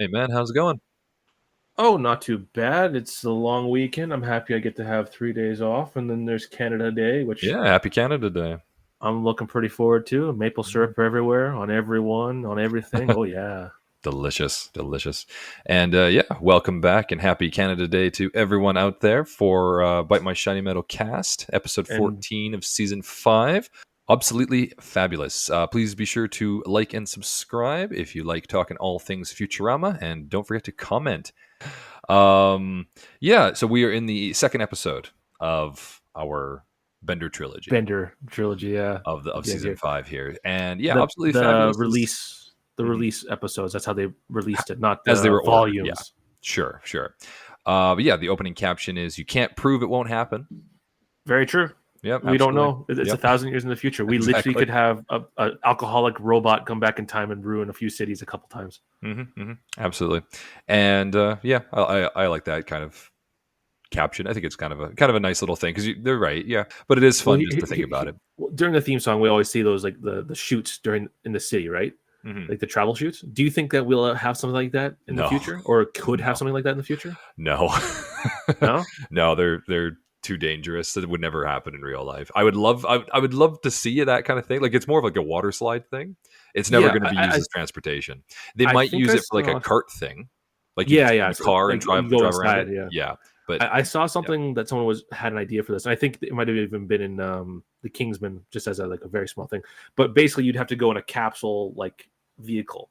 Hey man, how's it going? Oh, not too bad. It's a long weekend. I'm happy I get to have 3 days off, and then there's Canada Day, which Yeah, happy Canada Day. I'm looking pretty forward to. Maple syrup everywhere, on everyone, on everything. Oh yeah. Delicious, delicious. And yeah, welcome back and happy Canada Day to everyone out there for Bite My Shiny Metal Cast, episode And 14 of season 5. Obsoletely Fabulous. Please be sure to like and subscribe if you like talking all things Futurama, and don't forget to comment. Yeah, so we are in the second episode of our Bender trilogy Bender trilogy, yeah. of Yeah, season yeah. 5 here. And yeah, The Absolutely the Fabulous is release the Mhm. release episodes. That's how they released it, not As they the were ordered. Yeah, volumes. sure, sure. But yeah, the opening caption is "You can't prove it won't happen." Very true. Yep, We don't absolutely. know. It's a Yep, thousand years in the future. We literally exactly. could have a alcoholic robot come back in time and ruin a few cities a couple times. Absolutely. And yeah, I like that kind of caption. I think it's kind of a nice little thing because they're right. Yeah, but it is Well, fun just to think about it. during the theme song, we always see those like the shoots during in the city, right? hmm Like the travel shoots. Do you think that we'll have something like that in the No, future, or could have no, something like that in the future? no, No. no. They're too dangerous. It would never happen in real life. I would love to see that kind of thing. Like it's more of like a water slide thing. It's never Yeah, going to be used as transportation. They I might think use I it for like a saw. cart thing, like you Yeah, sit in yeah. the So, car and like drive you go drive around it. inside. Yeah, Yeah, but I saw yeah, something that someone was had an idea for this, and I think it might have even been in the Kingsman, just as a like a very small thing. But basically, you'd have to go in a capsule like vehicle,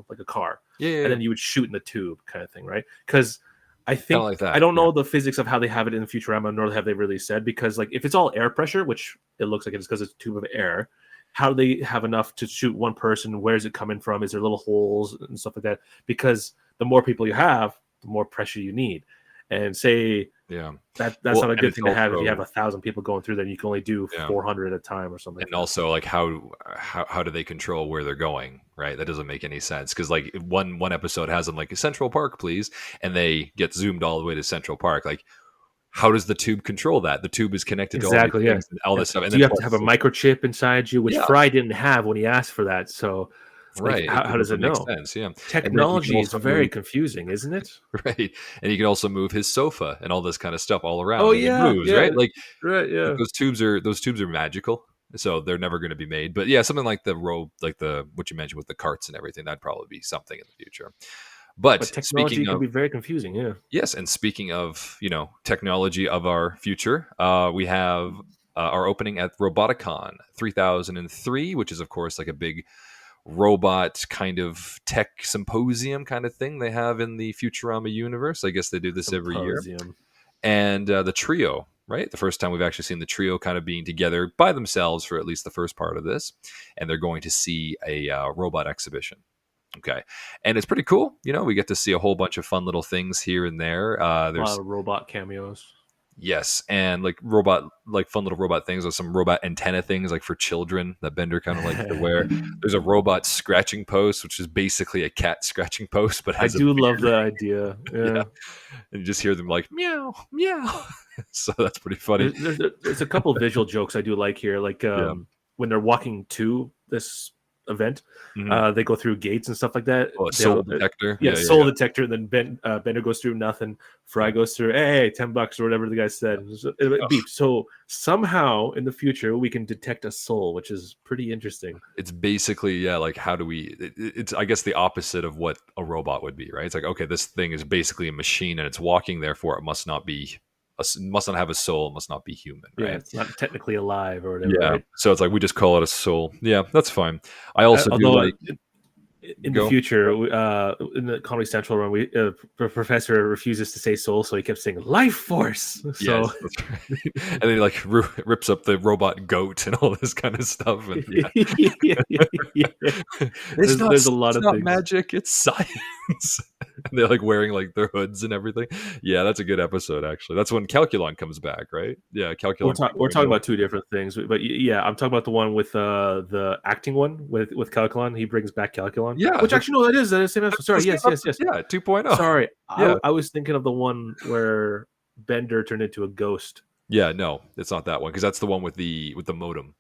like a car, yeah, yeah, and yeah. then you would shoot in the tube, kind of thing, right? Because Kind of like I that. don't Yeah, know the physics of how they have it in Futurama, nor have they really said. Because like if it's all air pressure, which it looks like it is because it's a tube of air, how do they have enough to shoot one person? Where is it coming from? Is there little holes and stuff like that? Because the more people you have, the more pressure you need. And say yeah. that's Well, not a and good it's thing to have if you have also 1,000 people going through. Then you can only do yeah. 400 at a time or something like And that. also like how do they control where they're going, right? That doesn't make any sense because like one episode has them like Central Park please, and they get zoomed all the way to Central Park. Like how does the tube control that? The tube is connected to all these Exactly. Yeah. things and all Yeah. this stuff, and Do then you have to have a plus microchip inside you, which yeah, Fry didn't have when he asked for that? So, like, right, how it does it doesn't make know? sense. Yeah, and then you can Technology is also very move confusing, isn't it? right, and you can also move his sofa and all this kind of stuff all Oh around, and it yeah, moves, yeah, right? Like right, yeah. those tubes are magical, so they're never going to be made. But yeah, something like the robe, like the what you mentioned with the carts and everything, that'd probably be something in the future. But But technology speaking can of be very confusing. Yeah. yes, and speaking of technology of our future, we have our opening at Roboticon 3003, which is of course like a big robot kind of tech symposium kind of thing they have in the Futurama universe. I guess they do this every year. Symposium. And the trio, right? The first time we've actually seen the trio kind of being together by themselves for at least the first part of this. And they're going to see a robot exhibition. Okay. And it's pretty cool. We get to see a whole bunch of fun little things here and there. A lot There's of robot cameos. Yes, and like fun little robot things with some robot antenna things, like for children that Bender kind of likes to wear. There's a robot scratching post, which is basically a cat scratching post, but I has a do love beard. the idea. Yeah, Yeah. and you just hear them like meow meow. So that's pretty funny. There's a couple visual jokes I do like here, like Yeah. when they're walking to this event, Mhm. they go through gates and stuff like that. Oh, a They'll soul detector. yeah, Yeah, yeah, soul yeah, detector. Then Bender goes through nothing. Fry yeah. goes through hey, $10 or whatever the guy said. So it beeps. So somehow in the future we can detect a soul, which is pretty interesting. It's basically yeah, like how do we? It's I guess the opposite of what a robot would be, right? It's like okay, this thing is basically a machine and it's walking, therefore it must not be, must not have a soul, must not be human, Yeah, right? it's not technically alive or whatever, Yeah. right? So it's like we just call it a soul. Yeah, that's fine. I also do Although like in the go. future, in the Comedy Central run, professor refuses to say soul, so he kept saying life force. Yes, So that's right. And then he like rips up the robot goat and all this kind of stuff. And yeah, yeah. There's a lot it's of not things. magic, it's science. And they're like wearing like their hoods and everything. Yeah, that's a good episode actually. That's when Calculon comes back, right? Yeah, Calculon We're talking 2.0. about two different things, but yeah, I'm talking about the one with the acting one with Calculon. He brings back Calculon, Yeah, which actually no, that is the same episode. that's the Sorry, same yes, yes, episode. yes. Yeah, 2.0. Sorry, Yeah. I was thinking of the one where Bender turned into a ghost. Yeah, no, it's not that one because that's the one with the modem.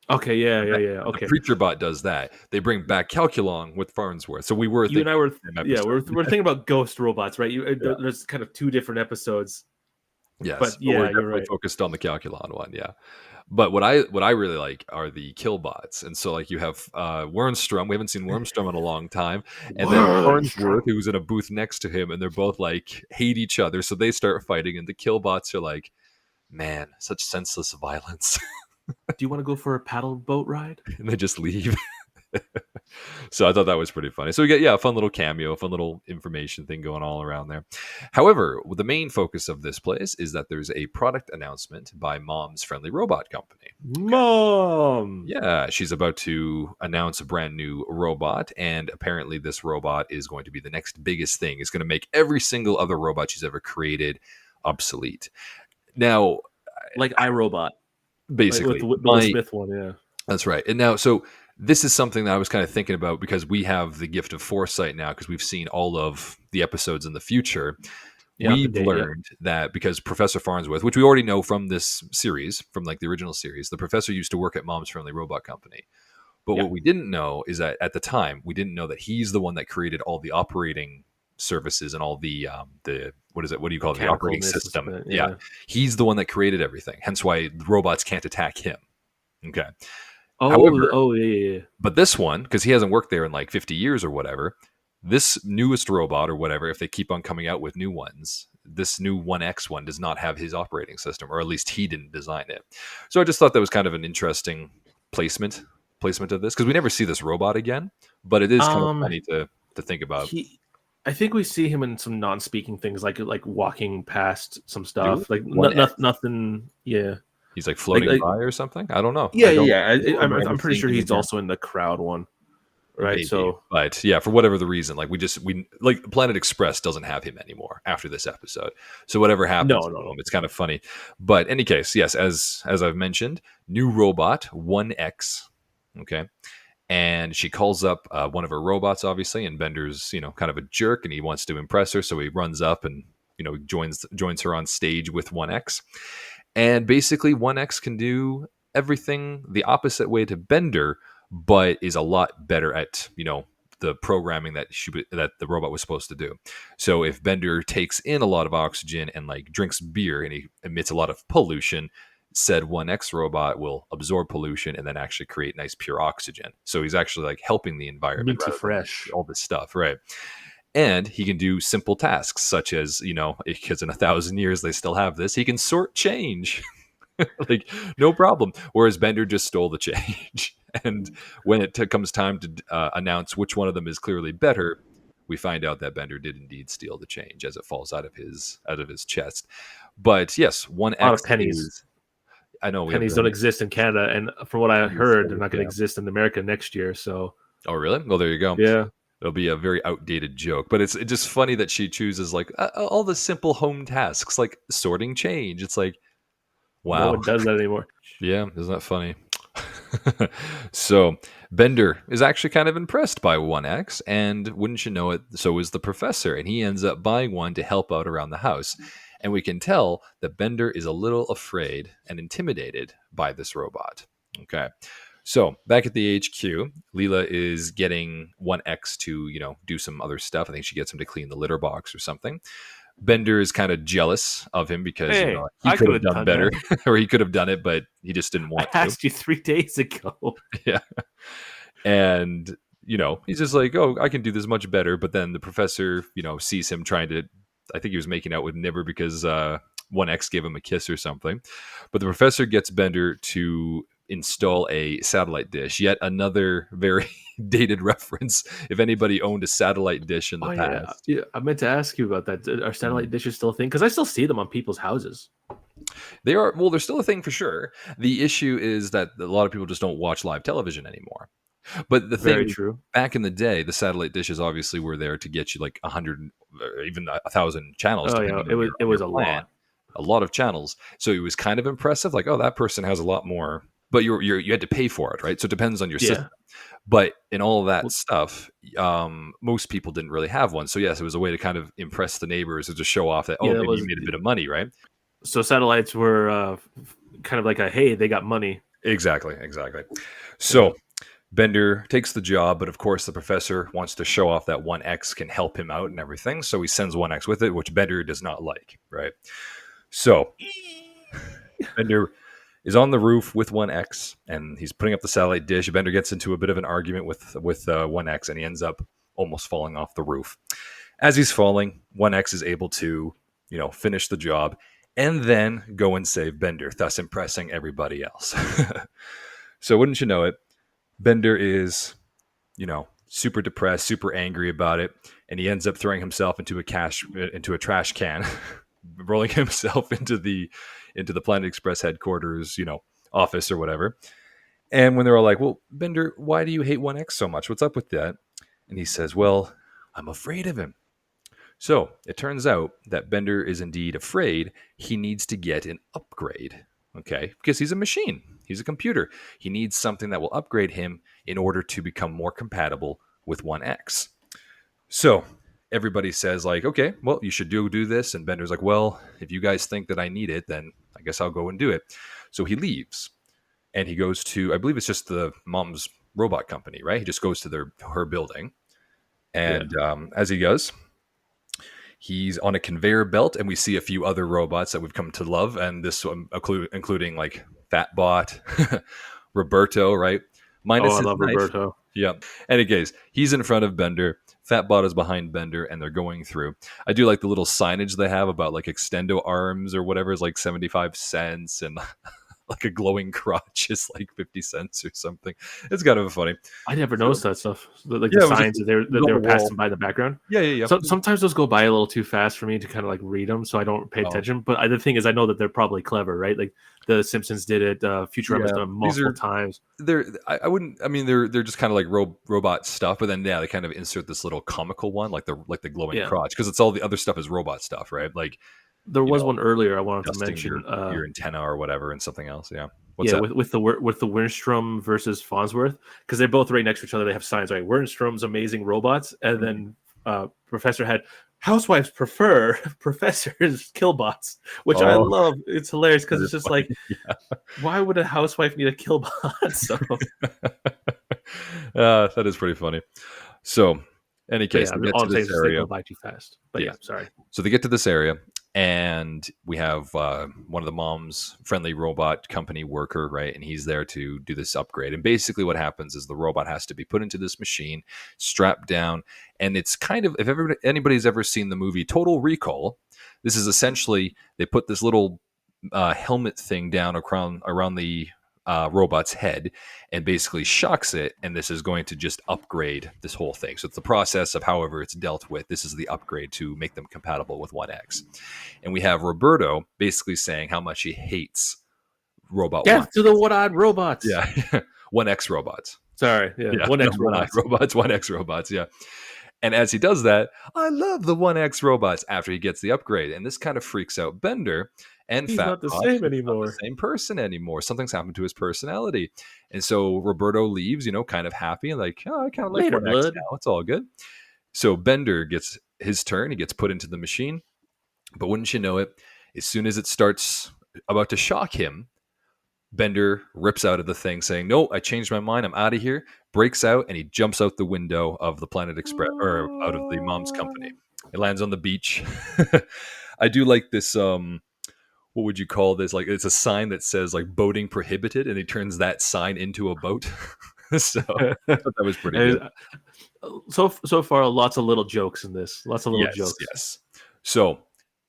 Okay, yeah, But yeah, that yeah. but the Okay. Preacher Bot does that. They bring back Calculon with Farnsworth. So we were You and thinking I were, the same yeah, episode. we're thinking about ghost robots, right? Yeah. There's kind of two different episodes, Yes, but but we're yeah, you're definitely right. focused on the Calculon one, yeah. But what I really like are the Killbots, and so, like, you have, Wernstrom, we haven't seen Wernstrom in a long time, and then Farnsworth, Wernstrom. who's in a booth next to him, and they're both, like, hate each other, so they start fighting, and the Killbots are like, "Man, such senseless violence," Do you want to go for a paddle boat ride? and they just leave. So I thought that was pretty funny. So we get, yeah, a fun little cameo, a fun little information thing going all around there. However, the main focus of this place is that there's a product announcement by Mom's Friendly Robot Company. Mom. Yeah, she's about to announce a brand new robot, and apparently this robot is going to be the next biggest thing. It's going to make every single other robot she's ever created obsolete. Now, Like iRobot, like with basically, the Will my Smith one, yeah. that's right. And now, so this is something that I was kind of thinking about because we have the gift of foresight now because we've seen all of the episodes in the future. Yeah, up to We've date, yeah. learned that because Professor Farnsworth, which we already know from this series, from like the original series, the professor used to work at Mom's Friendly Robot Company. But Yeah. what we didn't know is that at the time, we didn't know that he's the one that created all the operating services and all the what is it? What do you call it? The operating Mechanicalness and stuff system. like that, Yeah, yeah. he's the one that created everything. Hence why the robots can't attack him. Okay. Oh, However, oh, yeah, yeah, yeah. but this one, because he hasn't worked there in like 50 years or whatever, this newest robot or whatever, if they keep on coming out with new ones, this new 1X one does not have his operating system, or at least he didn't design it. So I just thought that was kind of an interesting placement of this because we never see this robot again, but it is kind of Um, funny to think about. he, I think we see him in some non-speaking things, like walking past some Do stuff, like one X? nothing. Yeah, He's like like, floating by or something. I don't know. yeah, yeah, I yeah. don't remember ever I'm pretty seeing sure him he's again. also in the crowd one, right? Maybe, So but yeah, for whatever the reason, like we like Planet Express doesn't have him anymore after this episode. So whatever happens no, to no, him, no. it's kind of funny. But any case, yes, as I've mentioned, new robot 1X. Okay, and she calls up one of her robots, obviously, and Bender's kind of a jerk, and he wants to impress her, so he runs up and joins her on stage with 1X, and basically 1X can do everything the opposite way to Bender, but is a lot better at the programming that the robot was supposed to do. So if Bender takes in a lot of oxygen and like drinks beer and he emits a lot of pollution, said 1X robot will absorb pollution and then actually create nice pure oxygen. So he's actually like helping the environment Minty rather than fresh. all this stuff, right? And he can do simple tasks such as, because in 1,000 years they still have this, he can sort change. Like, no problem. Whereas Bender just stole the change. And when it comes time to announce which one of them is clearly better, we find out that Bender did indeed steal the change as it falls out of his chest. But yes, one A lot of X pennies. is. I know we have Pennies don't pennies. exist in Canada, and from what I Pennies heard, they're saved, not going to yeah. exist in America next year. So Oh, really? Well, there you go. yeah, It'll be a very outdated joke, but it's just funny that she chooses like all the simple home tasks, like sorting change. It's like, no wow. one does that anymore. Yeah, isn't that funny? So Bender is actually kind of impressed by 1X, and wouldn't you know it, so is the professor, and he ends up buying one to help out around the house. And we can tell that Bender is a little afraid and intimidated by this robot. Okay. So back at the HQ, Leela is getting 1X to, do some other stuff. I think she gets him to clean the litter box or something. Bender is kind of jealous of him because Hey, he I could could have have done done better, that. or he could have done it, but he just didn't I want to. asked you 3 days ago. Yeah, and he's just like, oh, I can do this much better. But then the professor, sees him trying to. I think he was making out with Nibber because 1X gave him a kiss or something. But the professor gets Bender to install a satellite dish. Yet another very dated reference. If anybody owned a satellite dish in the Oh yeah, past. yeah. I meant to ask you about that. Are satellite dishes still a thing? Because I still see them on people's houses. They are, well, they're still a thing for sure. The issue is that a lot of people just don't watch live television anymore. But the Very thing true. back in the day, the satellite dishes obviously were there to get you like 100 or even 1,000 channels, Oh yeah, depending on your it on your was a plan. lot. A lot of channels, so it was kind of impressive. Like, oh, that person has a lot more, but you had to pay for it, right? So it depends on your Yeah. system. But in all of that Well, stuff, most people didn't really have one. So yes, it was a way to kind of impress the neighbors or to show off that, yeah, oh, that maybe you was made a bit of money, right? so satellites were kind of like a hey, they got money. Exactly, exactly. Yeah. So Bender takes the job, but of course the professor wants to show off that 1X can help him out and everything, so he sends 1X with it, which Bender does not like, right? So Bender is on the roof with 1X, and he's putting up the satellite dish. Bender gets into a bit of an argument with 1X, and he ends up almost falling off the roof. As he's falling, 1X is able to, finish the job and then go and save Bender, thus impressing everybody else. So wouldn't you know it, Bender is, super depressed, super angry about it, and he ends up throwing himself into a trash can, rolling himself into the Planet Express headquarters, office or whatever. And when they're all like, "Well, Bender, why do you hate 1X so much? What's up with that?" And he says, "Well, I'm afraid of him." So it turns out that Bender is indeed afraid he needs to get an upgrade. Okay, because he's a machine, he's a computer. He needs something that will upgrade him in order to become more compatible with 1X. So everybody says, like, okay, well, you should do this. And Bender's like, well, if you guys think that I need it, then I guess I'll go and do it. So he leaves and he goes to, I believe it's just the mom's robot company, right? He just goes to her building. Yeah. And as he goes, he's on a conveyor belt, and we see a few other robots that we've come to love, and this one including like Fatbot, Roberto, right? Oh, Minus I his love knife. Roberto. Yeah. And anyways, he's in front of Bender. Fatbot is behind Bender, and they're going through. I do like the little signage they have about like extendo arms or whatever is like 75 cents, and like a glowing crotch is like 50 cents or something. It's kind of funny. I never So, noticed that stuff. Like the yeah, it was just signs that it was they on were the wall. passing by the background. Yeah, yeah, So yeah. sometimes those go by a little too fast for me to kind of like read them, so I don't pay Oh, attention. But the thing is, I know that they're probably clever, right? Like the Simpsons did it. Futurama's yeah. done it These multiple are times. they're I wouldn't I mean they're just kind of like robot stuff, but then yeah, they kind of insert this little comical one like the glowing Yeah, crotch because it's all the other stuff is robot stuff, right? Like, there you was know, one earlier I wanted to adjusting mention. your antenna or whatever and something else. Yeah. What's Yeah, that? with the Wernstrom versus Farnsworth, because they're both right next to each other. They have signs, right? Wernstrom's amazing robots, and Mhm. then Professor had housewives prefer professors killbots, which I Oh, love. It's hilarious that because it's is just like, funny. why would a housewife need a killbot? So, That is pretty funny. So, any but case, yeah, they get all to I'm saying this is just they area. go by too fast. But Yeah. yeah, sorry. So they get to this area, and we have one of the mom's friendly robot company worker, right? And he's there to do this upgrade. And basically, what happens is the robot has to be put into this machine, strapped down, and it's kind of if anybody's ever seen the movie Total Recall, this is essentially they put this little helmet thing down around the robot's head and basically shocks it. And this is going to just upgrade this whole thing. So it's the process of however it's dealt with. This is the upgrade to make them compatible with 1X. And we have Roberto basically saying how much he hates Robot 1. Death to the one-eyed robots. Yeah. 1X robots. Sorry, yeah, Yeah. one Not X one-eyed robots. robots, 1X robots. Yeah. And as he does that, I love the 1X robots after he gets the upgrade. And this kind of freaks out Bender and He's Fatbot. not the same He's not the anymore. same person anymore. Something's happened to his personality. And so Roberto leaves, kind of happy and like, oh, I kind of like Later, 1X blood. now. It's all good. So Bender gets his turn. He gets put into the machine. But wouldn't you know it, as soon as it starts about to shock him, Bender rips out of the thing saying, no, I changed my mind. I'm out of here. Breaks out and he jumps out the window of the Planet Express or out of the mom's company. It lands on the beach. I do like this. What would you call this? Like it's a sign that says like boating prohibited, and he turns that sign into a boat. So I thought that was pretty good. And so far, lots of little jokes in this. Lots of little Yes, jokes. yes. So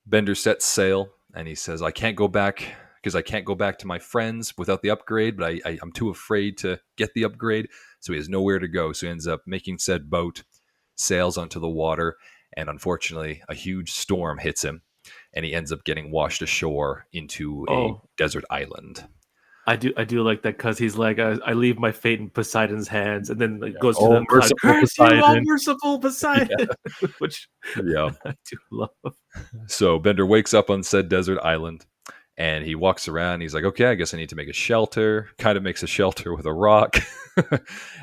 Bender sets sail and he says, I can't go back because I can't go back to my friends without the upgrade, but I'm too afraid to get the upgrade. So he has nowhere to go. So he ends up making said boat, sails onto the water, and unfortunately, a huge storm hits him and he ends up getting washed ashore into a Oh, desert island. I do like that because he's like, I leave my fate in Poseidon's hands, and then like, Yeah. goes to Oh, the cloud. merciful Curse you, all Poseidon. merciful Poseidon, Yeah. which Yeah. I do love. So Bender wakes up on said desert island and he walks around. He's like, okay, I guess I need to make a shelter. Kind of makes a shelter with a rock.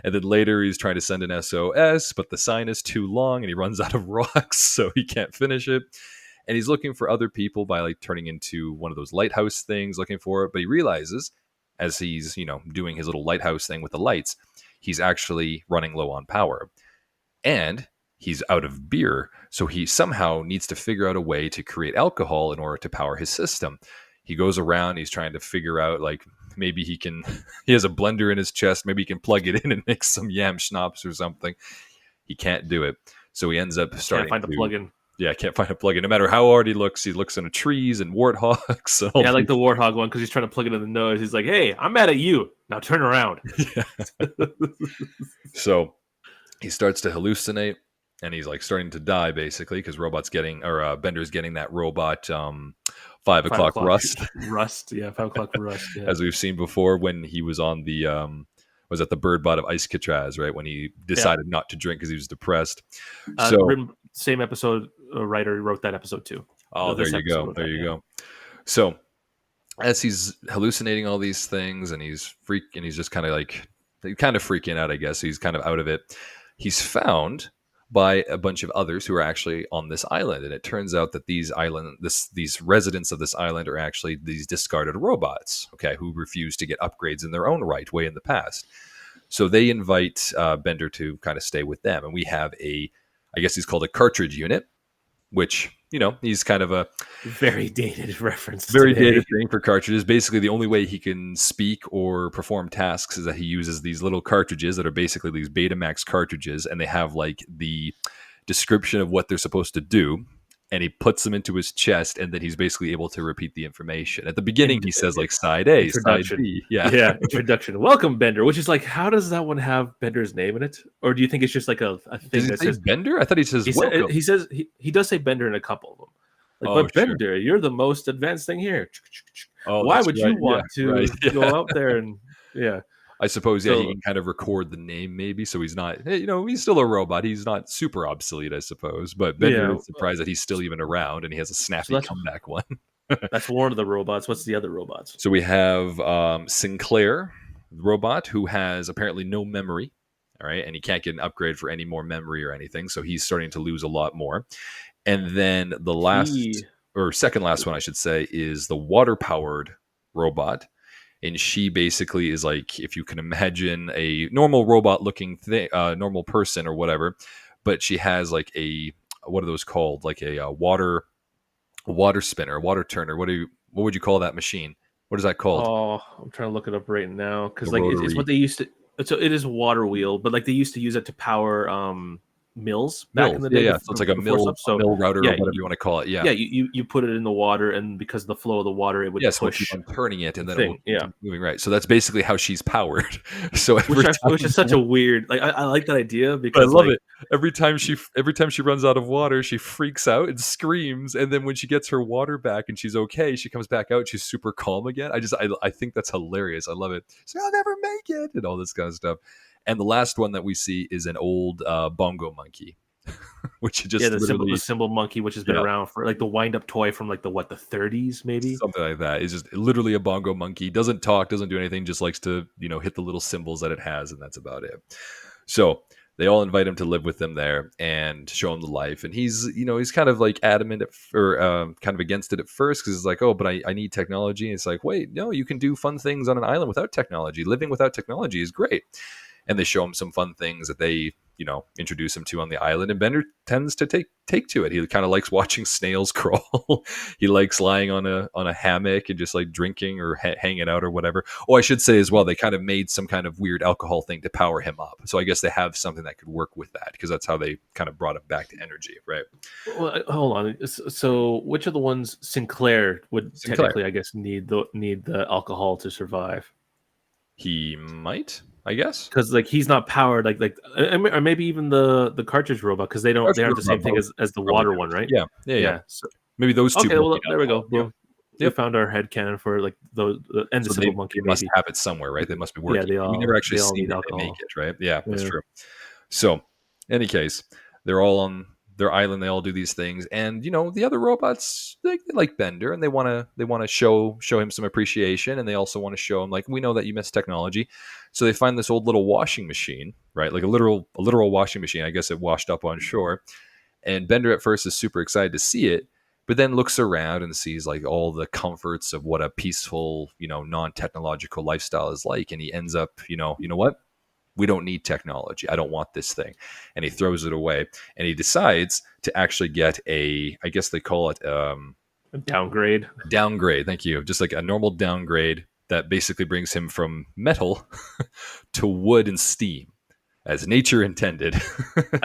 And then later he's trying to send an SOS, but the sign is too long and he runs out of rocks, so he can't finish it. And he's looking for other people by like turning into one of those lighthouse things, looking for it. But he realizes as he's, doing his little lighthouse thing with the lights, he's actually running low on power. And he's out of beer. So he somehow needs to figure out a way to create alcohol in order to power his system. He goes around, he's trying to figure out, like, maybe he can, he has a blender in his chest, maybe he can plug it in and make some yam schnapps or something. He can't do it. So he ends up Can't starting find a to, plug-in. yeah, can't find a plug-in. No matter how hard he looks into trees and warthogs. And all Yeah, I like the these- warthog one because he's trying to plug it in the nose. He's like, "Hey, I'm mad at you. Now turn around." yeah. So he starts to hallucinate, and he's like starting to die basically because Bender's getting that robot 5 o'clock 5 o'clock rust, rust. Yeah, 5 o'clock rust. Yeah. as we've seen before when he was on the was at the bird bot of Ice Catraz, right, when he Yeah. decided not to drink because he was depressed. So Written, same episode writer wrote that episode too. there This you episode go, wrote there that, you yeah. go. So as he's hallucinating all these things, and he's just kind of like freaking out, I guess. He's kind of out of it. He's found by a bunch of others who are actually on this island, and it turns out that these residents of this island are actually these discarded robots, okay, who refuse to get upgrades in their own right way in the past. So they invite Bender to kind of stay with them, and we have I guess he's called a cartridge unit, which, he's kind of a Very dated reference very today. dated thing for cartridges. Basically, the only way he can speak or perform tasks is that he uses these little cartridges that are basically these Betamax cartridges, and they have like the description of what they're supposed to do. And he puts them into his chest, and then he's basically able to repeat the information. At the beginning, In, he says like side A, side introduction. B. Yeah. Yeah, introduction. Welcome, Bender. Which is like, how does that one have Bender's name in it? Or do you think it's just like a Does thing he that say says Bender? I thought he says welcome. he says he does say Bender in a couple of them. Like, Oh, but sure. Bender, you're the most advanced thing here. Oh, Why that's would right. you Yeah, want right. to Yeah. go out there and yeah? I suppose, yeah, he So can kind of record the name maybe, so he's not, he's still a robot. He's not super obsolete, I suppose. But Bender yeah, is surprised that he's still even around, and he has a so snappy comeback one. that's one of the robots. What's the other robots? So we have Sinclair, the robot, who has apparently no memory. All right, and he can't get an upgrade for any more memory or anything, so he's starting to lose a lot more. And then the last, He or second last one, I should say, is the water powered robot. And she basically is like, if you can imagine a normal robot looking thing, normal person or whatever, but she has like what are those called? Like a water spinner, water turner. What would you call that machine? What is that called? Oh, I'm trying to look it up right now The because like it's rotary what they used to. So it is a water wheel, but like they used to use it to power mills back in mills. the Yeah, day yeah. So it's like before stuff. a So mill router or yeah, whatever you want to call it. Yeah. yeah, you put it in the water, and because of the flow of the water, it would Yes, we'll keep push on turning it, and the then it will thing. Yeah, keep moving. Right. So that's basically how she's powered. So which is such a weird. Like I like that idea I because love like it. Every time she runs out of water, she freaks out and screams. And then when she gets her water back and she's okay, she comes back out. She's super calm again. I think that's hilarious. I love it. So I'll never make it and all this kind of stuff. And the last one that we see is an old bongo monkey, which yeah, just the literally, symbol monkey, which has been yeah, around for like the wind up toy from like the 30s maybe. something like that. It's just literally a bongo monkey. Doesn't talk, doesn't do anything. Just likes to hit the little symbols that it has, and that's about it. So they all invite him to live with them there and show him the life. And he's kind of like adamant or kind of against it at first because it's like, oh, but I need technology. And it's like, wait, no, you can do fun things on an island without technology. Living without technology is great. And they show him some fun things that they introduce him to on the island, and Bender tends to take to it. He kind of likes watching snails crawl. He likes lying on a hammock and just like drinking or hanging out or whatever. Oh, I should say as well, they kind of made some kind of weird alcohol thing to power him up, so I guess they have something that could work with that, because that's how they kind of brought him back to energy, right? Well, hold on. So which of the ones Sinclair would Sinclair, technically, I guess, need the alcohol to survive? he might, I guess. Because like he's not powered or maybe even the cartridge robot because they aren't the same thing as the Probably water do. one, right? Yeah, yeah, yeah. Yeah. So, Maybe those two. okay, both well need there we go. alcohol. Yeah. We Yep. found our head cannon for like the and the So simple monkey they must maybe. have it somewhere, right? They must be Yeah, working. We never actually they all see need that they make alcohol. it, right? Yeah, that's Yeah. true. So, in any case, they're all on their island. They all do these things, and the other robots, they like Bender, and they want to show him some appreciation, and they also want to show him, like, we know that you miss technology. So they find this old little washing machine, right? Like a literal washing machine. I guess it washed up on shore, and Bender at first is super excited to see it. but then looks around and sees like all the comforts of what a peaceful, non-technological lifestyle is like, and he ends up, you know what? We don't need technology. I don't want this thing. And he throws it away. And he decides to actually get I guess they call it A downgrade. a downgrade. Thank you. Just like a normal downgrade that basically brings him from metal to wood and steam as nature intended.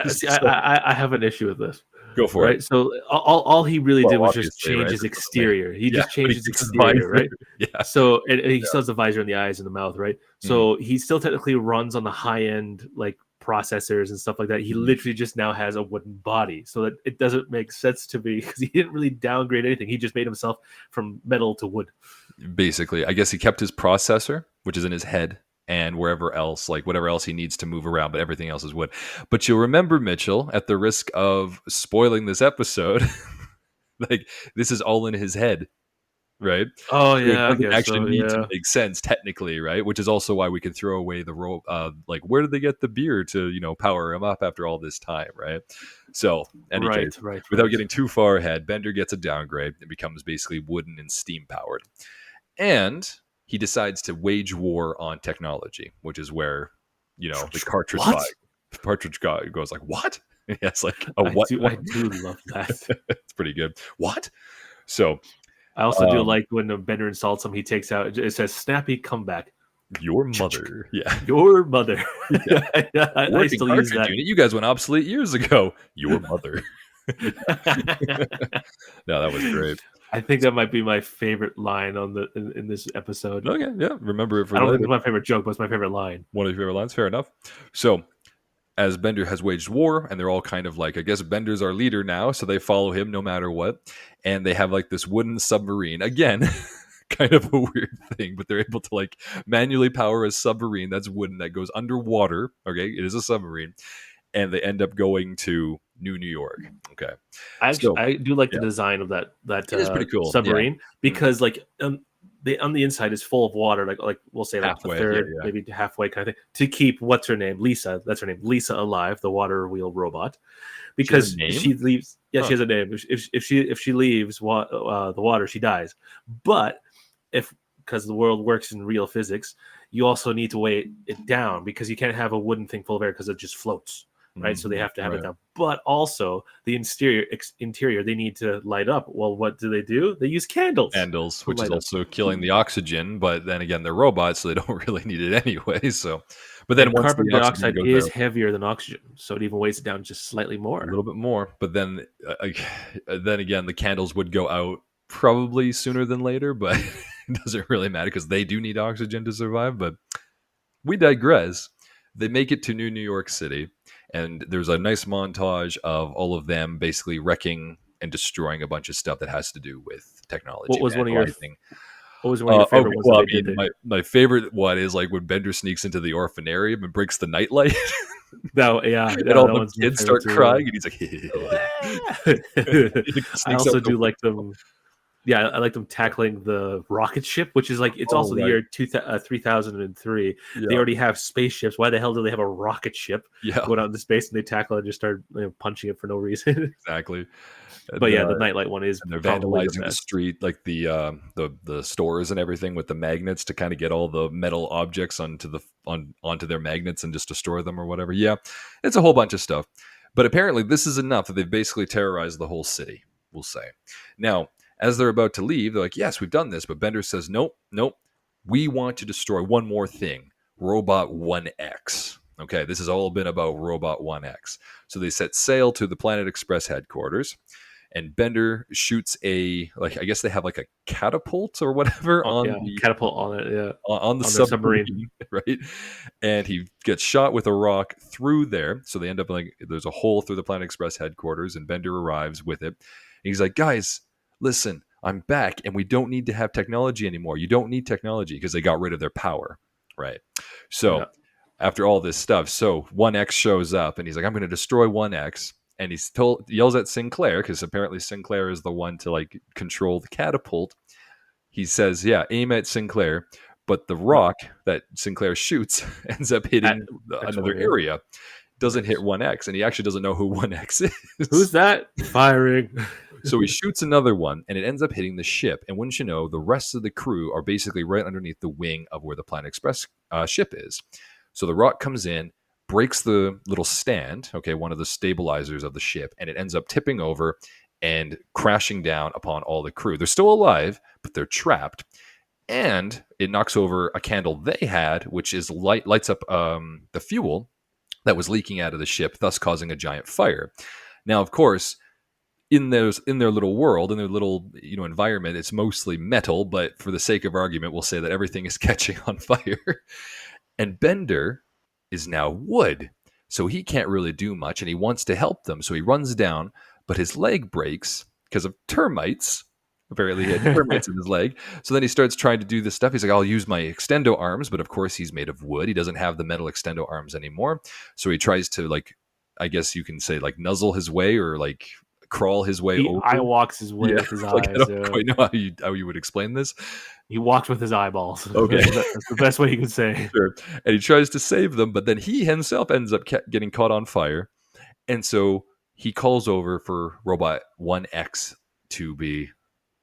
See, So, I have an issue with this. go for it. Right, so all he really did Well, was just obviously, change right? his That's the main. exterior. He Yeah, just but changed he his keeps his exterior, visor. right? Yeah. So and he still has the visor on the eyes and the mouth, right? Mhm. So he still technically runs on the high end like processors and stuff like that. He Mhm. literally just now has a wooden body, so that it doesn't make sense to me because he didn't really downgrade anything. He just made himself from metal to wood. Basically, I guess he kept his processor, which is in his head, and wherever else, like whatever else he needs to move around, but everything else is wood. But you'll remember, Mitchell, at the risk of spoiling this episode, like this is all in his head, right? Oh So it yeah, I doesn't guess actually so. need to Yeah, make sense technically, right? Which is also why we can throw away the role. Like, where did they get the beer to, power him up after all this time, right? So, any case, right, right, without right. getting too far ahead, Bender gets a downgrade and becomes basically wooden and steam powered, and he decides to wage war on technology, which is where the What? cartridge guy goes like, "What?" Yeah, it's like a I what do, one. I do love that. It's pretty good. What? So, I also do um, like when the Bender insults him. He takes out it says "Snappy comeback." your mother, yeah, Your mother. yeah, I working still use cartridge that. unit. You guys went obsolete years ago. Your mother. No, that was great. I think that might be my favorite line on in this episode. Okay, yeah, remember it for I don't think later. it's my favorite joke, but it's my favorite line. One of your favorite lines. Fair enough. So, as Bender has waged war, and they're all kind of like, I guess Bender's our leader now, so they follow him no matter what. And they have like this wooden submarine. Again, kind of a weird thing, but they're able to like manually power a submarine that's wooden that goes underwater. Okay, it is a submarine, and they end up going to New York. Okay, so I do like yeah, the design of that it is pretty cool. Yeah. submarine Mhm. because like the on the inside is full of water, like we'll say like a Halfway. Yeah, third, yeah. maybe halfway kind of thing, to keep what's her name, Lisa. That's her name, Lisa, alive, the water wheel robot, She has a because name? she leaves. Yeah, Huh. she has a name. If she leaves the water, she dies. But if because the world works in real physics, you also need to weigh it down because you can't have a wooden thing full of air because it just floats, right? So they Mhm. have to have it Right. down. But also the interior they need to light up. Well, what do? They use candles Candles, to which is light up. also killing the oxygen, but then again, they're robots, so they don't really need it anyway. So, but then And once carbon the oxygen dioxide goes is out, heavier than oxygen, so it even weighs it down just slightly a more. little bit more. But then, then again, the candles would go out probably sooner than later, but it doesn't really matter because they do need oxygen to survive. But we digress. They make it to New York City, and there's a nice montage of all of them basically wrecking and destroying a bunch of stuff that has to do with technology, What was one of your vandalizing. What was one of your favorite Okay, ones that well, I they did mean, there? my favorite one is like when Bender sneaks into the orphanarium and breaks the nightlight, No, yeah, and yeah, all that the one's my kids favorite start too. crying, and he's like, Yeah. he I sneaks out also the do like window. them. Yeah, I like them tackling the rocket ship, which is like it's Oh, also the right, year 3003. They yeah, already have spaceships. Why the hell do they have a rocket ship yeah, going out into space and they tackle it and just start punching it for no reason? exactly. But And yeah, the nightlight one is they're probably the vandalizing the best. street, like the stores and everything with the magnets to kind of get all the metal objects onto their magnets and just destroy them or whatever. Yeah, it's a whole bunch of stuff. But apparently, this is enough that they've basically terrorized the whole city. We'll say. Now, as they're about to leave, they're like, "Yes, we've done this," but Bender says, "Nope, nope. We want to destroy one more thing: Robot 1X." Okay, this has all been about Robot 1X. So they set sail to the Planet Express headquarters, and Bender shoots like I guess they have like a catapult or whatever Oh on yeah, the catapult on it. Yeah, on their submarine. submarine, right? And he gets shot with a rock through there. So they end up like there's a hole through the Planet Express headquarters, and Bender arrives with it. And he's like, "Guys, listen, I'm back, and we don't need to have technology anymore. You don't need technology because they got rid of their power, right?" So Yeah, after all this stuff, so 1X shows up, and he's like, "I'm going to destroy 1X." And yells at Sinclair because apparently Sinclair is the one to like control the catapult. He says, "Yeah, aim at Sinclair," but the yeah. rock that Sinclair shoots ends up At hitting another X1, yeah. area. Doesn't Nice. hit 1X, and he actually doesn't know who 1X Who's is. that firing? So he shoots another one, and it ends up hitting the ship. And wouldn't you know, the rest of the crew are basically right underneath the wing of where the Planet Express ship is. So the rock comes in, breaks the little stand, okay, one of the stabilizers of the ship, and it ends up tipping over and crashing down upon all the crew. They're still alive, but they're trapped. And it knocks over a candle they had, which is lights up the fuel that was leaking out of the ship, thus causing a giant fire. Now, of course, in their little world, in their little environment, it's mostly metal, but for the sake of argument, we'll say that everything is catching on fire. And Bender is now wood, so he can't really do much, and he wants to help them. So he runs down, but his leg breaks because of termites. Apparently, he had termites in his leg. So then he starts trying to do this stuff. He's like, I'll use my extendo arms, but of course, he's made of wood. He doesn't have the metal extendo arms anymore. So he tries to, like, I guess you can say, like, nuzzle his way or like crawl his way He eye over. walks his way Yeah, with his like I eyes. don't quite know how you would explain this. He walks with his eyeballs. Okay. That's the best way you can say. Sure. And he tries to save them, but then he himself ends up getting caught on fire. And so he calls over for Robot 1X to be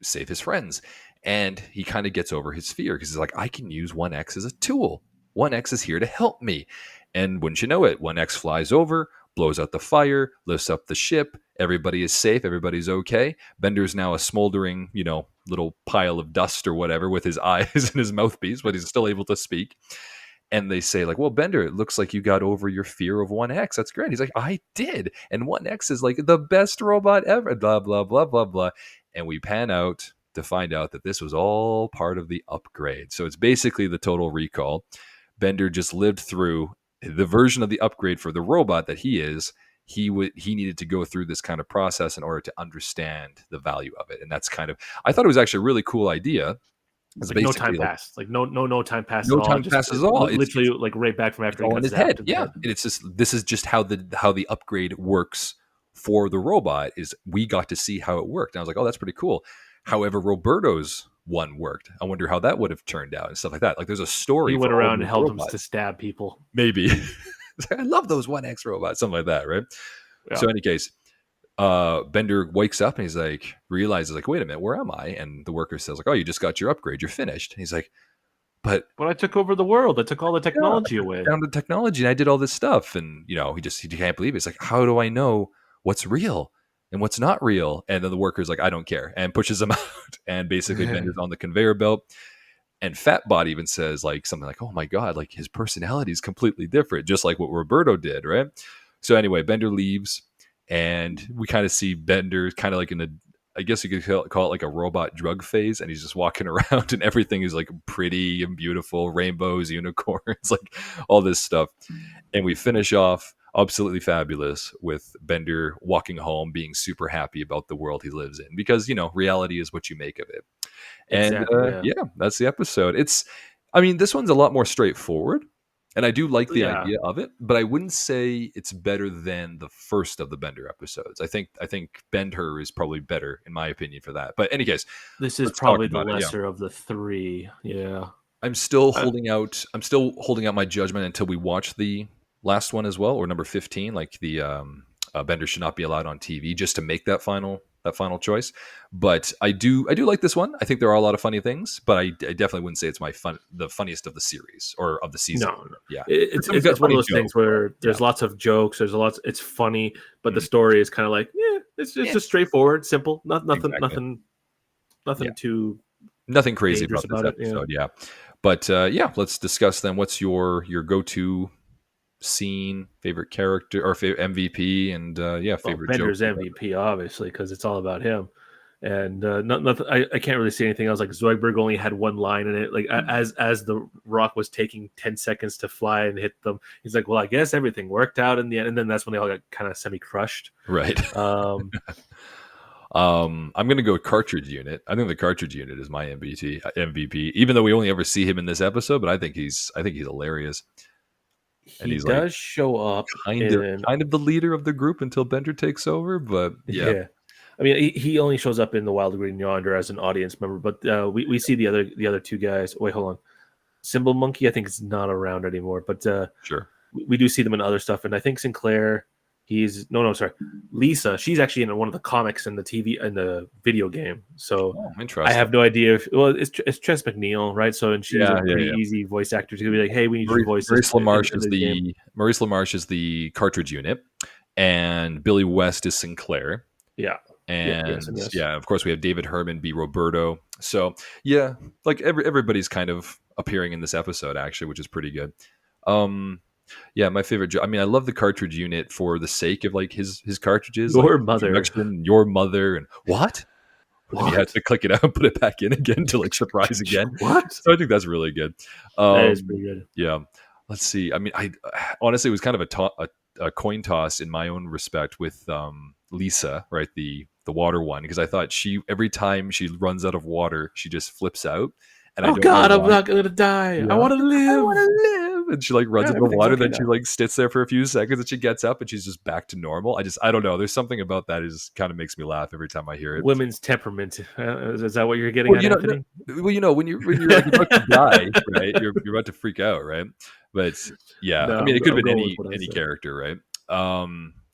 save his friends. And he kind of gets over his fear because he's like, I can use 1X as a tool. 1X is here to help me. And wouldn't you know it, 1X flies over, blows out the fire, lifts up the ship. Everybody is safe. Everybody's okay. Bender's now a smoldering, little pile of dust or whatever with his eyes and his mouthpiece, but he's still able to speak. And they say, like, well, Bender, it looks like you got over your fear of 1X. That's great. He's like, I did. And 1X is like the best robot ever, blah, blah, blah, blah, blah. And we pan out to find out that this was all part of the upgrade. So it's basically the Total Recall. Bender just lived through the version of the upgrade for the robot that he is. He needed to go through this kind of process in order to understand the value of it. And that's kind of, I thought it was actually a really cool idea. It's Like no time basically like passed. Like no time passed at no all. time Just passes at all. literally like right back from It's after he all in got his zapped head. in the Yeah. head. And it's just, this is just how the upgrade works for the robot. Is we got to see how it worked. And I was like, oh, that's pretty cool. However, Roberto's one worked. I wonder how that would have turned out and stuff like that. Like there's a He story for went all around and those helped him to robots. stab people. Maybe. I love those 1X robots, something like that, right? Yeah. So in any case, Bender wakes up and he's like, realizes like, wait a minute, where am I? And the worker says like, oh, you just got your upgrade. You're finished. And he's like, but But I took over the world. I took all the yeah, I technology took away. down the technology and I did all this stuff. And, he can't believe it. It's like, how do I know what's real and what's not real? And then the worker's like, I don't care, and pushes him out. And basically Bender's on the conveyor belt. And Fatbot even says like something like, oh my God, like his personality is completely different, just like what Roberto did, right? So anyway, Bender leaves and we kind of see Bender kind of like in a, I guess you could call it like a robot drug phase. And he's just walking around and everything is like pretty and beautiful, rainbows, unicorns, like all this stuff. And we finish off Absolutely Fabulous with Bender walking home, being super happy about the world he lives in because, reality is what you make of it. And Exactly. Yeah. yeah, that's the episode. I mean, this one's a lot more straightforward, and I do like the Yeah. idea of it, but I wouldn't say it's better than the first of the Bender episodes. I think Bender is probably better in my opinion for that. But in any case, This is let's talk probably the about it. Yeah, lesser of the three. Yeah. I'm still Uh, holding out. I'm still holding out my judgment until we watch the last one as well, or number 15, like the Bender should not be allowed on TV, just to make that final choice. But I do like this one. I think there are a lot of funny things, but I definitely wouldn't say it's the funniest of the series or of the season. no. Yeah, there's It's some it's good it's one of funny those things jokes, but where yeah, there's lots of jokes. There's a lot. It's funny, but the Mhm. story is kind of like, yeah, it's Yeah, just straightforward, simple. exactly. Yeah, Nothing too nothing crazy dangerous about this about it. Yeah. episode. Yeah, but yeah, let's discuss then. What's your go-to scene, favorite character, or favorite MVP, and yeah, Well, favorite joke, Bender's whatever. MVP, obviously, because it's all about him. And nothing. I can't really see anything else. Like Zoidberg only had one line in it. Like as the Rock was taking 10 seconds to fly and hit them, he's like, "Well, I guess everything worked out in the end." And then that's when they all got kind of semi crushed. Right. Um, I'm gonna go cartridge unit. I think the cartridge unit is my MVP, even though we only ever see him in this episode. But I think he's hilarious, and he he's like does show up kind of in kind of the leader of the group until Bender takes over. But yeah, yeah. I mean, he only shows up in the Wild Green Yonder as an audience member, but we see the other two guys. Wait, hold on. Symbol Monkey, I think, is not around anymore, but sure. we do see them in other stuff, and I think Sinclair He's no, sorry, Lisa. She's actually in one of the comics and the TV and the video game. So Oh, I interesting. have no idea if it's Tress McNeil, right? So and she's a Yeah, yeah, pretty yeah. easy voice actor to be like, hey, we need you to Maurice, voice this Maurice LaMarche in is the game. the cartridge unit, and Billy West is Sinclair. Yeah, yeah, yes, And and yes. yeah, of course we have David Herman be Roberto. So yeah, like everybody's kind of appearing in this episode actually, which is pretty good. Um, yeah, my favorite. I mean, I love the cartridge unit for the sake of like his cartridges, like Your mother. introduction, your mother, and what? And then you have What? to click it out and put it back in again to like surprise again. What? So I think that's really good. That is Um, pretty good. yeah, let's see. I mean, I honestly it was kind of a coin toss in my own respect with Lisa, right? The water one, because I thought she every time she runs out of water, she just flips out, and I Oh don't know God, I'm why. not gonna die. I Yeah. want to I want live. to live. And she like runs Yeah, into the everything's water. okay Then she now. like sits there for a few seconds and she gets up and she's just back to normal. I don't know. There's something about that is kind of makes me laugh every time I hear it. Women's temperament. Is that what you're getting Well, at, Anthony? when you're like about to die, right? You're about to freak out, right? But yeah, No, I mean, it could I'm have been going with what I any said. character, right?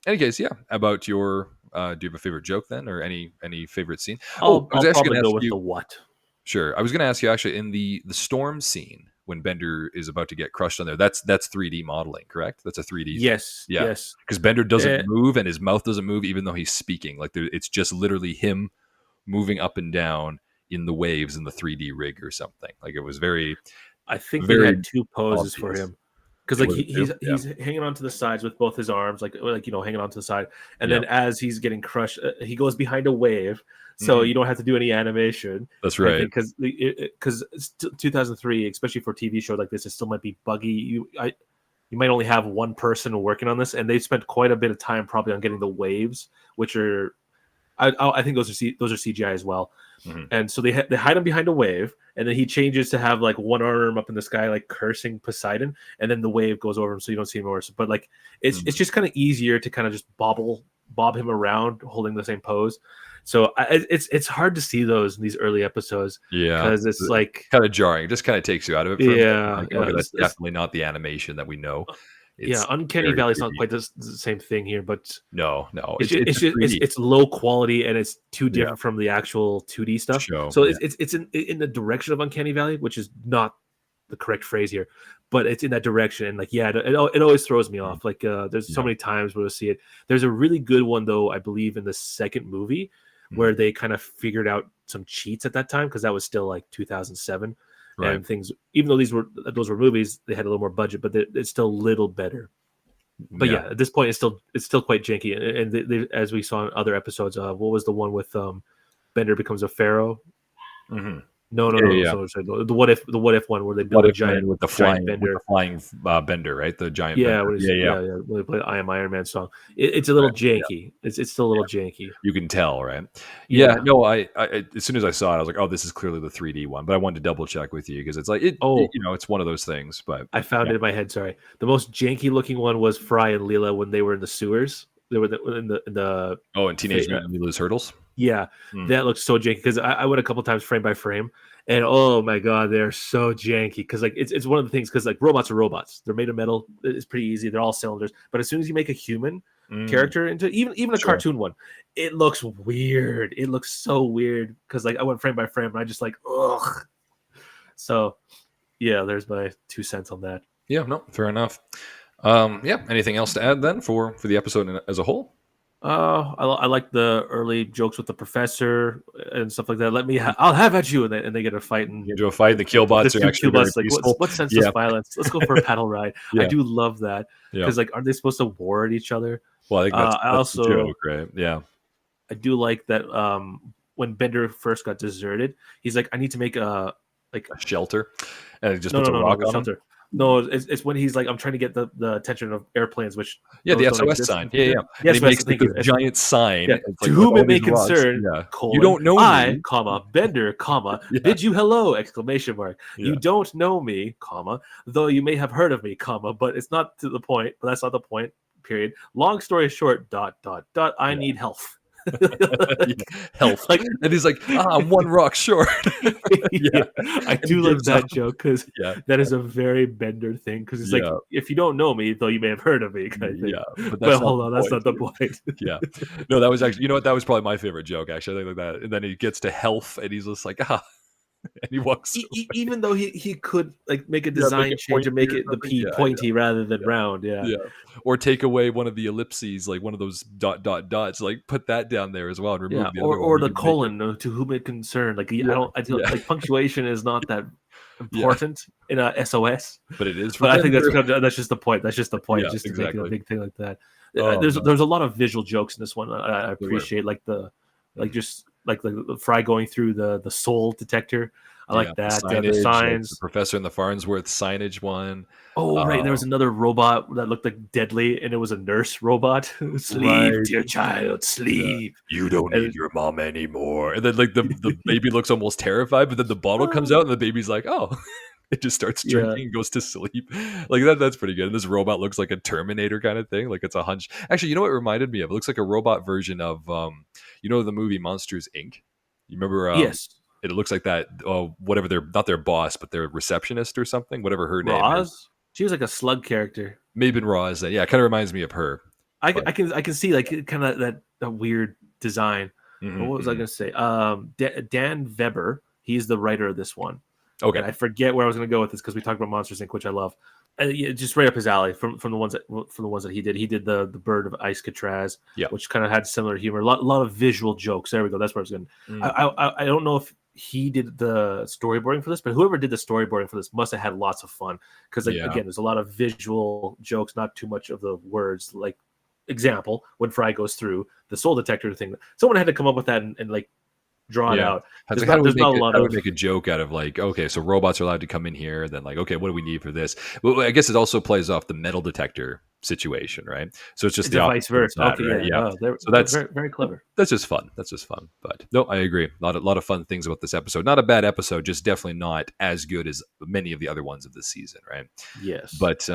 Any case, yeah. About your, do you have a favorite joke then, or any favorite scene? Oh, I was I'll actually probably going to go ask with you. the what. Sure. I was going to ask you actually in the storm scene when Bender is about to get crushed on there. That's 3D modeling, correct? That's a 3D thing. Yes, Yeah. yes. Because Bender doesn't Eh, move and his mouth doesn't move even though he's speaking. Like it's just literally him moving up and down in the waves in the 3D rig or something. Like it was very I think they very had two poses for obvious. him because It like was too. Yeah. he's hanging onto the sides with both his arms, like hanging onto the side, and Yeah. then as he's getting crushed, he goes behind a wave, so Mhm. you don't have to do any animation. That's I right. think because 2003, especially for a TV show like this, it still might be buggy. You might only have one person working on this, and they spent quite a bit of time probably on getting the waves, which are I think those are CGI as well. Mhm. And so they hide him behind a wave, and then he changes to have like one arm up in the sky, like cursing Poseidon, and then the wave goes over him, so you don't see him more. But like it's Mhm. just kind of easier to kind of just bob him around, holding the same pose. So it's hard to see those in these early episodes Yeah. because it's like Kind of jarring. It just kind of takes you out of it for a minute. yeah, Like, yeah, okay, that's definitely not the animation that we know. yeah. It's Uncanny very Valley is not 3D. quite the same thing here, but No, no. It's It's just 3D it's low quality and it's too yeah, different from the actual 2D stuff. show. So Yeah. it's in the direction of Uncanny Valley, which is not the correct phrase here, but it's in that direction. And like yeah, it always throws me Mhm. off. Like there's so Yeah. many times where I see it. There's a really good one though, I believe, in the second movie Mhm. where they kind of figured out some cheats at that time because that was still like 2007 Right. and things. Even though those were movies, they had a little more budget, but it's still a little better. But Yeah. yeah, at this point, it's still quite janky. And as we saw in other episodes, what was the one with Bender becomes a pharaoh? Mhm. No, no, Yeah, no, yeah, no. yeah. So the what if one where they What build a if man with giant the Bender. flying bender, right? The giant Yeah, bender. Yeah, yeah. yeah. When they play I Am Iron Man song, it's a little Right. Yeah. janky. It's still a little janky. You can tell, right? Yeah, Yeah. no, as soon as I saw it, I was like, "Oh, this is clearly the 3D one." But I wanted to double check with you because it's like Oh, it's one of those things. But I found yeah. it in my head. Sorry, the most janky looking one was Fry and Leela when they were in the sewers. They were in the Oh, and Teenage Mutant Ninja Turtles. yeah, Mm, that looks so janky because I went a couple times frame by frame, and oh my god, they're so janky because like it's one of the things because like robots are robots, they're made of metal, it's pretty easy, they're all cylinders, but as soon as you make a human mm, character into even a sure. cartoon one, it looks weird. It looks so weird because like I went frame by frame and I just like ugh. So yeah, there's my 2 cents on that. Yeah, no, fair enough. Yeah. Anything else to add then for the episode as a whole? I like the early jokes with the professor and stuff like that. I'll have at you, and they get a fight, and You into a fight. The the killbots are two actually very Cubas like peaceful. what senseless Yeah, violence? Let's go for a paddle ride. I yeah, do love that yeah. because like aren't they supposed to war at each other? Well, I think I that's the also joke, right? Yeah, I do like that when Bender first got deserted, he's like I need to make a like a shelter, and it just no puts no a no no rock the on them. shelter. No, it's when he's like I'm trying to get the attention of airplanes, which Yeah, the those don't SOS exist in sign. the Yeah, future. yeah. And he Yes, makes yes, like thank this you. giant sign. Yeah, It's like to with whom all it may these rocks. concern, Yeah, you colon, don't know I, me. comma, Bender, comma, Yeah, bid you hello, exclamation mark. yeah, You don't know me, comma, though you may have heard of me, comma, but it's not to the point, but that's not the point, period. Long story short, dot, dot, dot, I yeah. need health. Yeah, health. Like, And he's like, I'm one rock short. Yeah. yeah, I And he do like gives up. that joke because Yeah. that is a very Bender thing. Because it's like, Yeah. if you don't know me, though, you may have heard of me, kind of thing. Yeah. But But that's not hold the on, that's point. not the point. Yeah. No, that was actually, you know what? That was probably my favorite joke, actually. I think like that. And then he gets to health and he's just like, and he walks away. Even though he could like make a Yeah, make design it change and pointy make or it the something. P Yeah, I know. pointy rather than Yeah. round. Yeah. Yeah. Or take away one of the ellipses, like one of those dots, like put that down there as well and Yeah, remove the other one. or You the can make it. colon to whom it concerned. Like Yeah. I don't Yeah. like punctuation is not that Yeah. important in a SOS, But it is for but I think Bender. that's just the point. That's just the point, Yeah, just to make it a exactly. big thing like that. Oh man, There's a lot of visual jokes in this one. I there were. appreciate like Mhm. just like the Fry going through the soul detector. I Yeah, like the that. The signage, like the signs. professor and the Farnsworth signage one. Oh, right. There was Um, another robot that looked like deadly, and it was a nurse robot. Sleep, right. dear child, Yeah. sleep. You don't need And your mom anymore. And then like the baby looks almost terrified, but then the bottle comes out and the baby's like, oh. It just starts yeah, drinking and goes to sleep. Like that's pretty good. And this robot looks like a Terminator kind of thing. Like it's a hunch. Actually, you know what it reminded me of? It looks like a robot version of the movie Monsters Inc. You remember yes, it looks like that whatever their not their boss, but their receptionist or something, whatever her name is. Roz. She was like a slug character. Maybe Raw. Yeah, it kind of reminds me of her. But I can see like kind of that weird design. But mhm, what was I mhm. going to say? Dan Weber, he's the writer of this one, Okay. and I forget where I was going to go with this because we talked about Monsters Inc., which I love. Yeah, just right up his alley from the ones that he did. He did the Bird of Ice Catraz, Yeah. which kind of had similar humor. Lot of visual jokes. There we go. That's where I was going. Mm. I don't know if he did the storyboarding for this, but whoever did the storyboarding for this must have had lots of fun because like, Yeah. again, there's a lot of visual jokes, not too much of the words. Like example, when Fry goes through the soul detector thing, someone had to come up with that and like draw it Yeah. out. I was like, how do we There's make not a it? lot How do we of make a joke out of like, okay, so robots are allowed to come in here, then like, okay, what do we need for this? Well, I guess it also plays off the metal detector situation, right? So it's just the the vice opposite of versa. that, Okay, right? yeah. Yeah. Oh, they're So that's very very clever. that's just fun. That's just fun. But no, I agree. A lot of fun things about this episode. Not a bad episode, just definitely not as good as many of the other ones of the season, right? Yes. But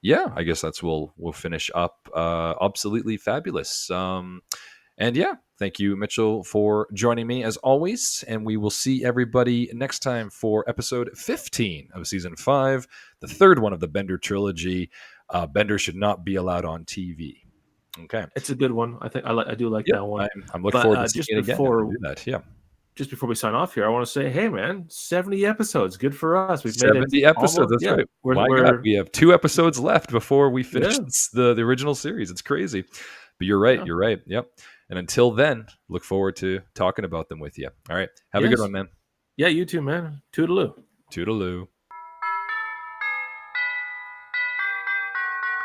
yeah, I guess we'll finish up obsoletely fabulous. And yeah, thank you, Mitchell, for joining me as always. And we will see everybody next time for episode 15 of season 5, the third one of the Bender trilogy. Bender should not be allowed on TV. Okay. It's a good one. I do like Yep. that one. I'm looking But forward to seeing it again if they do that. Yeah. just before we sign off here, I want to say, hey man, 70 episodes, good for us. We've made it 70 episodes. almost. That's Yeah, right. My God, we have 2 episodes left before we finish yeah, the original series. It's crazy. But you're right. yeah, You're right. Yep. And until then, look forward to talking about them with you. All right. Have a good yes, one, man. yeah. You too, man. Toodaloo. Toodaloo.